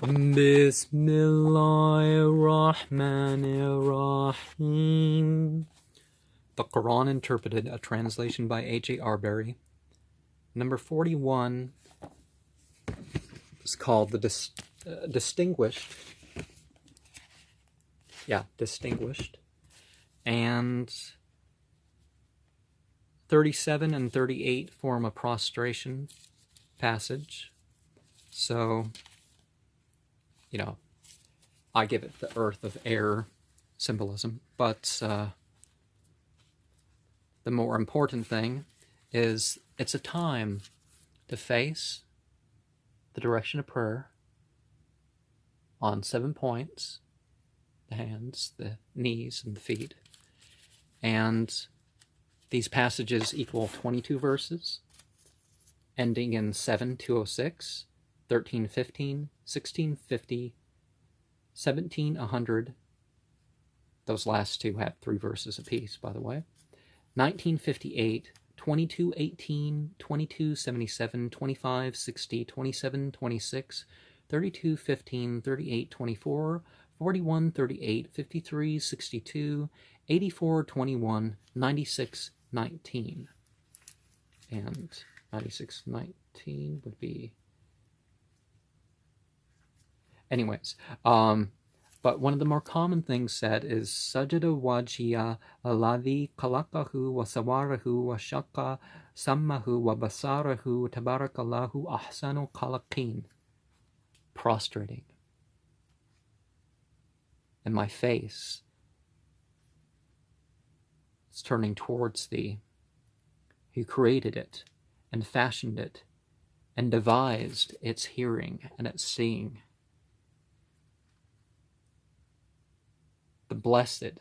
Bismillahirrahmanirrahim. The Koran Interpreted, a translation by A.J. Arberry. Number 41 is called the Distinguished. Distinguished. And 37 and 38 form a prostration passage. So, I give it the earth of air symbolism, but the more important thing is it's a time to face the direction of prayer on 7 points: the hands, the knees, and the feet. And these passages equal 22 verses, ending in 7:206, 13:15, 16:50, 17:100. Those last two have 3 verses apiece, by the way. 19:58, 22:18, 22:77, 25:60, 27:26, 32:15, 38:24, 41:38, 53:62, 84:21, 96:19. And 96:19 would be... Anyways, but one of the more common things said is Sajada wajhiya alladhi khalaqahu wa sawarahu wa shaqqa sammahu wa basarahu tabarakallahu ahsanu khalaqin. Prostrating. And my face is turning towards thee, who created it and fashioned it and devised its hearing and its seeing. The blessed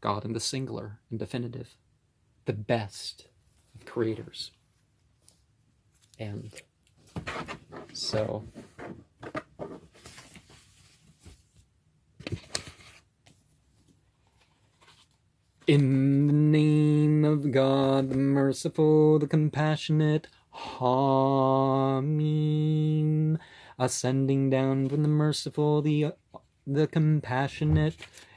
God in the singular and definitive, the best of creators. And so, in the name of God, the merciful, the compassionate, Hamim, ascending down from the merciful, the compassionate,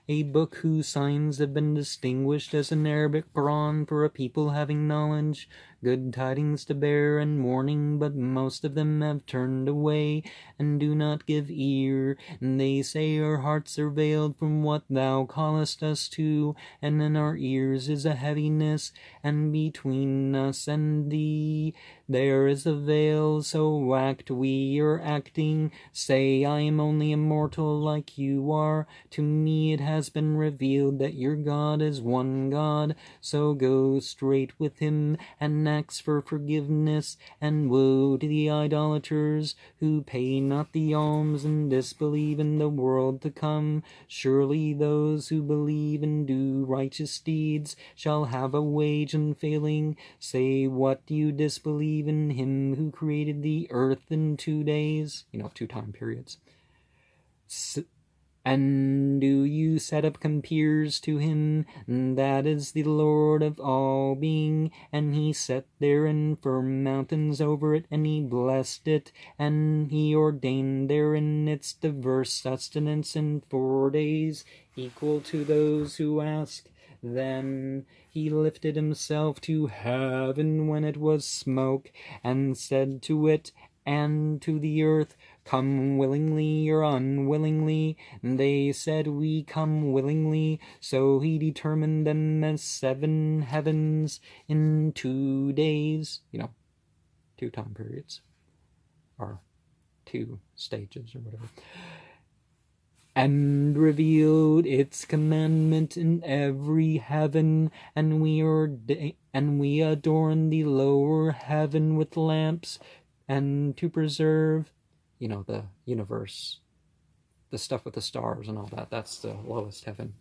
a book whose signs have been distinguished as an Arabic Quran for a people having knowledge, good tidings to bear and warning, but most of them have turned away and do not give ear, and they say our hearts are veiled from what thou callest us to, and in our ears is a heaviness, and between us and thee there is a veil, so act we are acting. Say, I am only a mortal like you are. To me it has been revealed that your God is one God, so go straight with him and ask for forgiveness, and woe to the idolaters who pay not the alms and disbelieve in the world to come. Surely those who believe and do righteous deeds shall have a wage unfailing. Say, what do you disbelieve in him who created the earth in 2 days? 2 time periods. And do you set up compeers to him? That is the Lord of all being, and he set therein firm mountains over it, and he blessed it, and he ordained therein its diverse sustenance in 4 days, equal to those who ask. Then he lifted himself to heaven when it was smoke, and said to it and to the earth, come willingly or unwillingly. And they said, we come willingly. So he determined them as 7 heavens in 2 days. 2 time periods, or 2 stages, or whatever. And revealed its commandment in every heaven, and we adorn the lower heaven with lamps, and to preserve, the universe, the stuff with the stars and all that. That's the lowest heaven.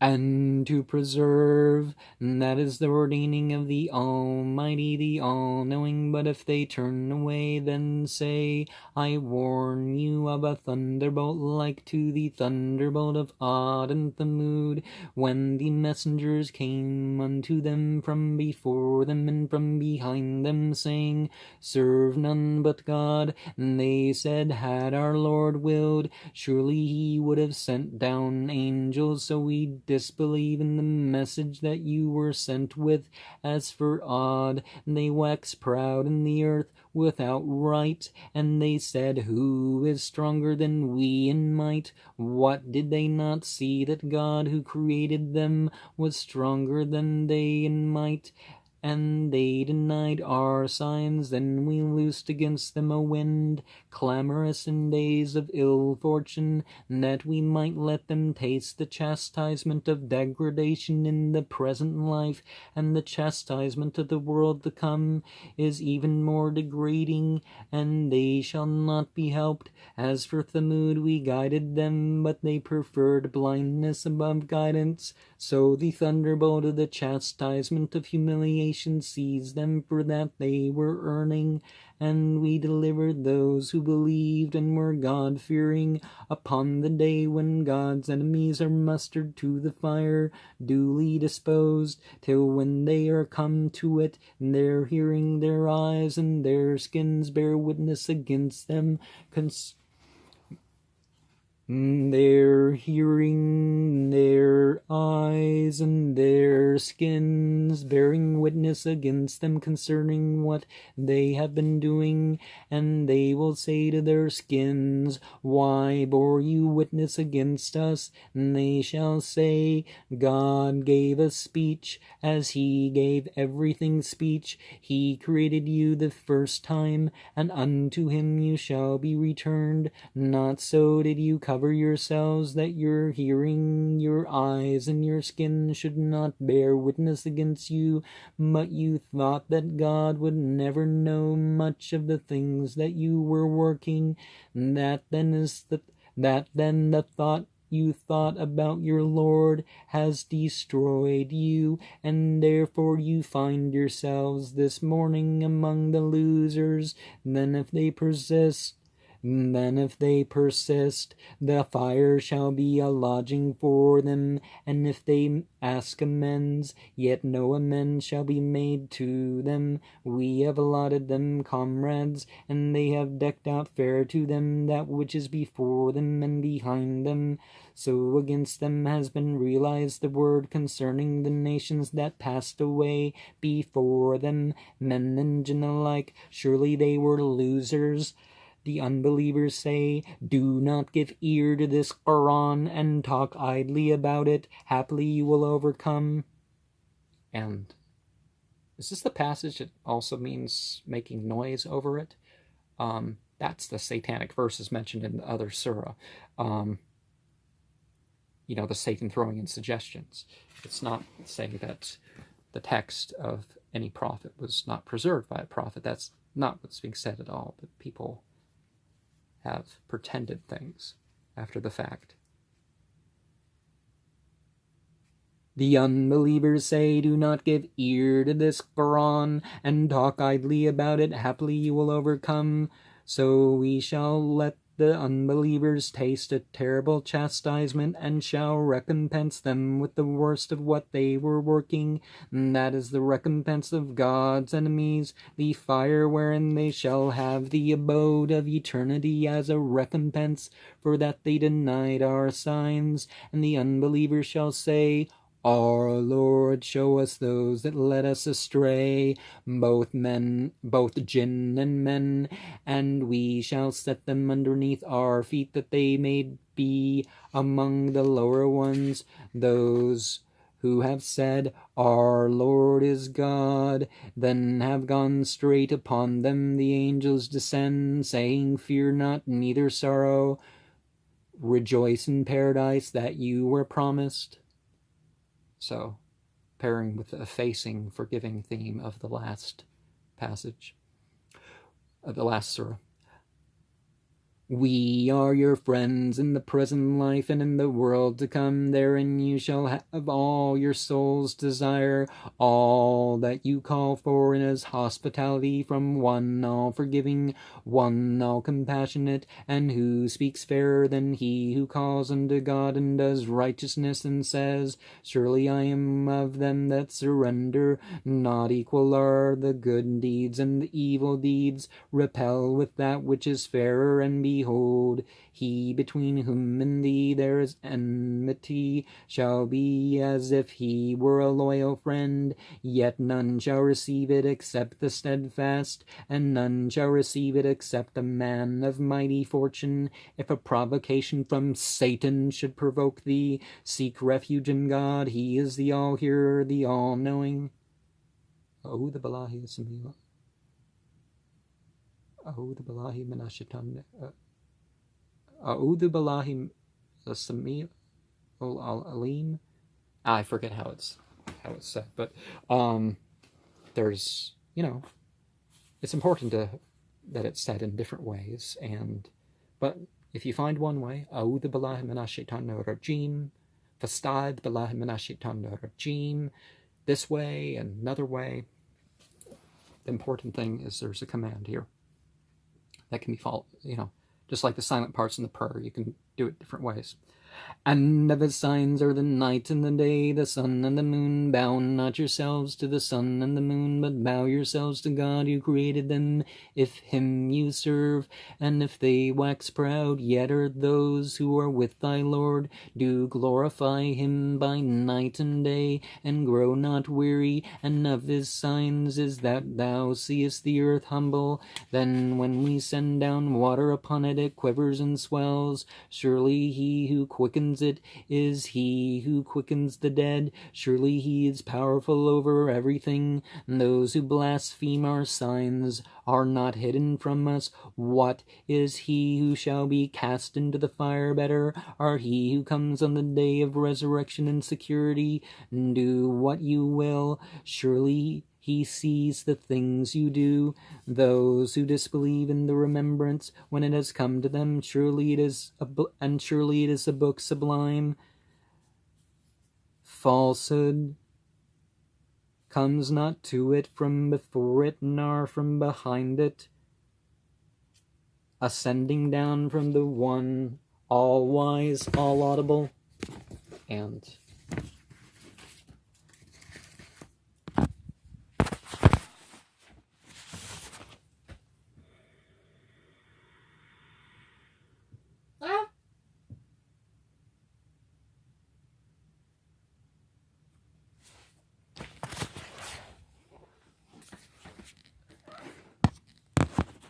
and to preserve. That is the ordaining of the Almighty, the All-Knowing. But if they turn away, then say, I warn you of a thunderbolt like to the thunderbolt of Ad and Thamud, when the messengers came unto them from before them and from behind them, saying, serve none but God. And they said, had our Lord willed, surely he would have sent down angels, so we disbelieve in the message that you were sent with. As for Ad, they wax proud in the earth without right, and they said, who is stronger than we in might? What did they not see, that God who created them was stronger than they in might? And they denied our signs. Then we loosed against them a wind, clamorous in days of ill fortune, that we might let them taste the chastisement of degradation in the present life, and the chastisement of the world to come is even more degrading, and they shall not be helped. As for Thamud, we guided them, but they preferred blindness above guidance. So the thunderbolt of the chastisement of humiliation seized them for that they were earning, and we delivered those who believed and were God-fearing upon the day when God's enemies are mustered to the fire, duly disposed, till when they are come to it, their hearing, their eyes, and their skins bear witness against them, their hearing, their eyes, and their skins bearing witness against them concerning what they have been doing. And they will say to their skins, why bore you witness against us? And they shall say, God gave us speech, as he gave everything speech. He created you the first time, and unto him you shall be returned. Not so did you cover yourselves, that your hearing, your eyes, and your skin should not bear witness against you, but you thought that God would never know much of the things that you were working. That then the thought you thought about your Lord has destroyed you, and therefore you find yourselves this morning among the losers. Then if they persist, the fire shall be a lodging for them. And if they ask amends, yet no amends shall be made to them. We have allotted them comrades, and they have decked out fair to them that which is before them and behind them. So against them has been realized the word concerning the nations that passed away before them, men and jinn alike. Surely they were losers. The unbelievers say, do not give ear to this Quran and talk idly about it. Haply you will overcome. And is this the passage that also means making noise over it? That's the satanic verses mentioned in the other surah. The Satan throwing in suggestions. It's not saying that the text of any prophet was not preserved by a prophet. That's not what's being said at all. But people have pretended things after the fact. The unbelievers say, do not give ear to this Quran and talk idly about it. Haply you will overcome. So we shall let the unbelievers taste a terrible chastisement, and shall recompense them with the worst of what they were working. And that is the recompense of God's enemies, the fire wherein they shall have the abode of eternity as a recompense, for that they denied our signs. And the unbelievers shall say, our Lord, show us those that led us astray, both jinn and men, and we shall set them underneath our feet, that they may be among the lower ones. Those who have said, our Lord is God, then have gone straight upon them the angels descend, saying, fear not, neither sorrow. Rejoice in paradise that you were promised. So, pairing with the effacing, forgiving theme of the last passage, of the last surah. We are your friends in the present life and in the world to come. Therein you shall have all your soul's desire, all that you call for in his hospitality from one all forgiving, one all compassionate, and who speaks fairer than he who calls unto God and does righteousness and says, surely I am of them that surrender. Not equal are the good deeds and the evil deeds. Repel with that which is fairer, and behold, he between whom and thee there is enmity shall be as if he were a loyal friend. Yet none shall receive it except the steadfast, and none shall receive it except a man of mighty fortune. If a provocation from Satan should provoke thee, seek refuge in God. He is the all-hearer, the all-knowing. أعوذ بالله السميع أعوذ بالله من الشيطان أعوذ بالله السميع العليم. I forget how it's said, but there's, it's important that it's said in different ways, but if you find one way, أعوذ بالله من الشيطان الرجيم, فاستعذ بالله من الشيطان الرجيم, this way and another way. The important thing is there's a command here that can be followed, just like the silent parts in the prayer, you can do it different ways. And of his signs are the night and the day, the sun and the moon. Bow not yourselves to the sun and the moon, but bow yourselves to God who created them, if him you serve. And if they wax proud, yet are those who are with thy Lord. Do glorify him by night and day, and grow not weary. And of his signs is that thou seest the earth humble. Then when we send down water upon it, it quivers and swells. Surely he who quickens it is he who quickens the dead. Surely he is powerful over everything. And those who blaspheme our signs are not hidden from us. What is he who shall be cast into the fire? Better are he who comes on the day of resurrection in security. Do what you will. Surely he sees the things you do. Those who disbelieve in the remembrance when it has come to them, surely it is a book sublime. Falsehood comes not to it from before it, nor from behind it. Ascending down from the one, all wise, all audible, and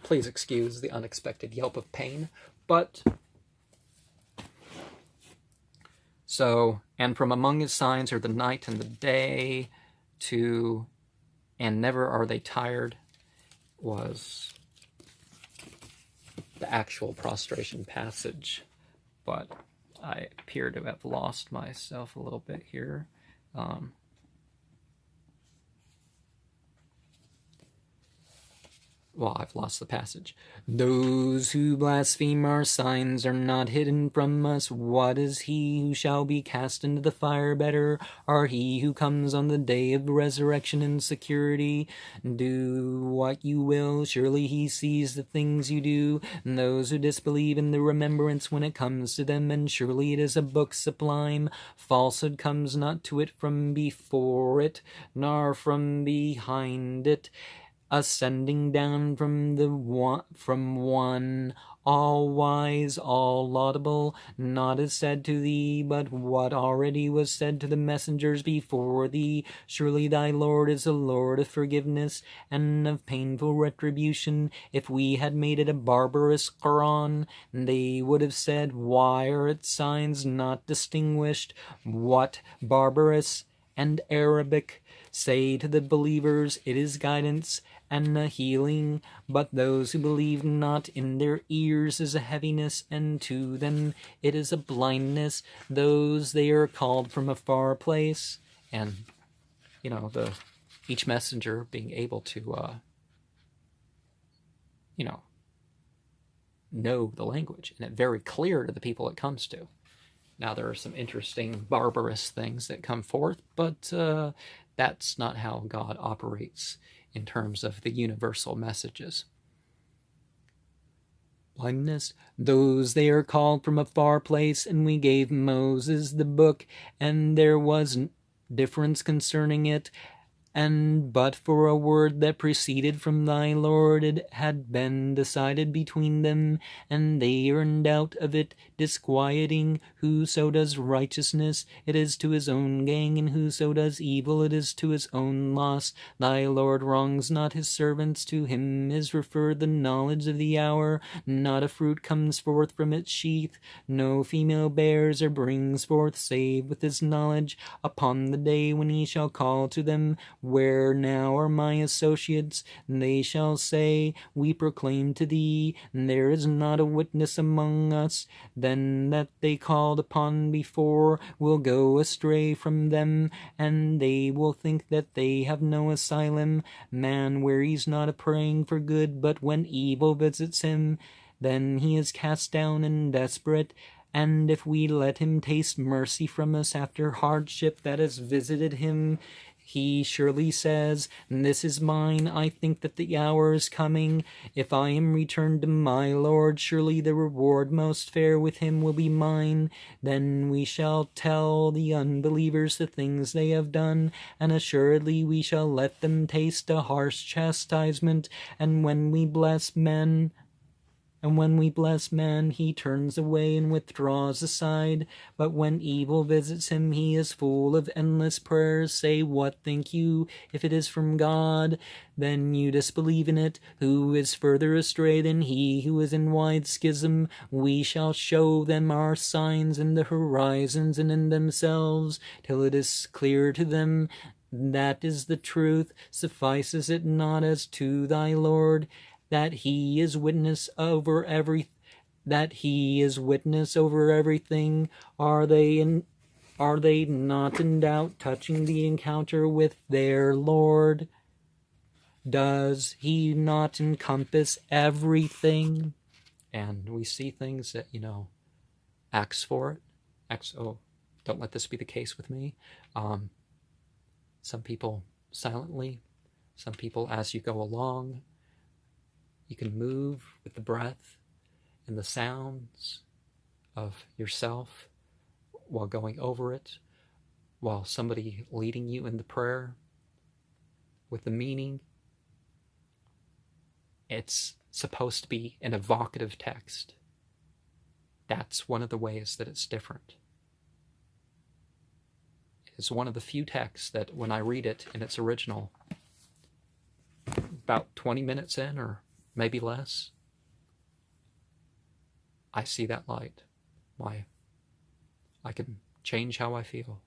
please excuse the unexpected yelp of pain, but so, and from among his signs are the night and the day, and never are they tired, was the actual prostration passage, but I appear to have lost myself a little bit here. Well, I've lost the passage. Those who blaspheme our signs are not hidden from us. What is he who shall be cast into the fire? Better are he who comes on the day of resurrection in security. Do what you will. Surely he sees the things you do. And those who disbelieve in the remembrance when it comes to them, and surely it is a book sublime. Falsehood comes not to it from before it, nor from behind it. Ascending down from one, all wise, all laudable, not as said to thee, but what already was said to the messengers before thee. Surely thy Lord is a Lord of forgiveness and of painful retribution. If we had made it a barbarous Koran, they would have said, why are its signs not distinguished? What barbarous and Arabic? Say to the believers, it is guidance and a healing, but those who believe not, in their ears is a heaviness, and to them it is a blindness. Those they are called from a far place, and each messenger being able to know the language, and it's very clear to the people it comes to. Now, there are some interesting barbarous things that come forth, but that's not how God operates in terms of the universal messages. Blindness, those they are called from a far place, and we gave Moses the book, and there was difference concerning it. And but for a word that proceeded from thy Lord, it had been decided between them, and they are in doubt of it, disquieting. Whoso does righteousness, it is to his own gain, and whoso does evil, it is to his own loss. Thy Lord wrongs not his servants, to him is referred the knowledge of the hour. Not a fruit comes forth from its sheath, no female bears or brings forth, save with his knowledge, upon the day when he shall call to them, where now are my associates? They shall say, we proclaim to thee, there is not a witness among us. Then that they called upon before will go astray from them, and they will think that they have no asylum. Man wearies not a praying for good, but when evil visits him, then he is cast down and desperate. And if we let him taste mercy from us after hardship that has visited him, he surely says, this is mine, I think that the hour is coming. If I am returned to my Lord, surely the reward most fair with him will be mine. Then we shall tell the unbelievers the things they have done, and assuredly we shall let them taste a harsh chastisement. And when we bless men, he turns away and withdraws aside. But when evil visits him, he is full of endless prayers. Say, what think you? If it is from God, then you disbelieve in it. Who is further astray than he who is in wide schism? We shall show them our signs in the horizons and in themselves, till it is clear to them that is the truth. Suffices it not as to thy Lord, that he is witness over everything? Are they not in doubt touching the encounter with their Lord? Does he not encompass everything? And we see things that, Acts for it. Don't let this be the case with me. Some people silently, some people as you go along. You can move with the breath and the sounds of yourself while going over it, while somebody leading you in the prayer with the meaning. It's supposed to be an evocative text. That's one of the ways that it's different. It's one of the few texts that when I read it in its original, about 20 minutes in or maybe less, I see that light. I can change how I feel.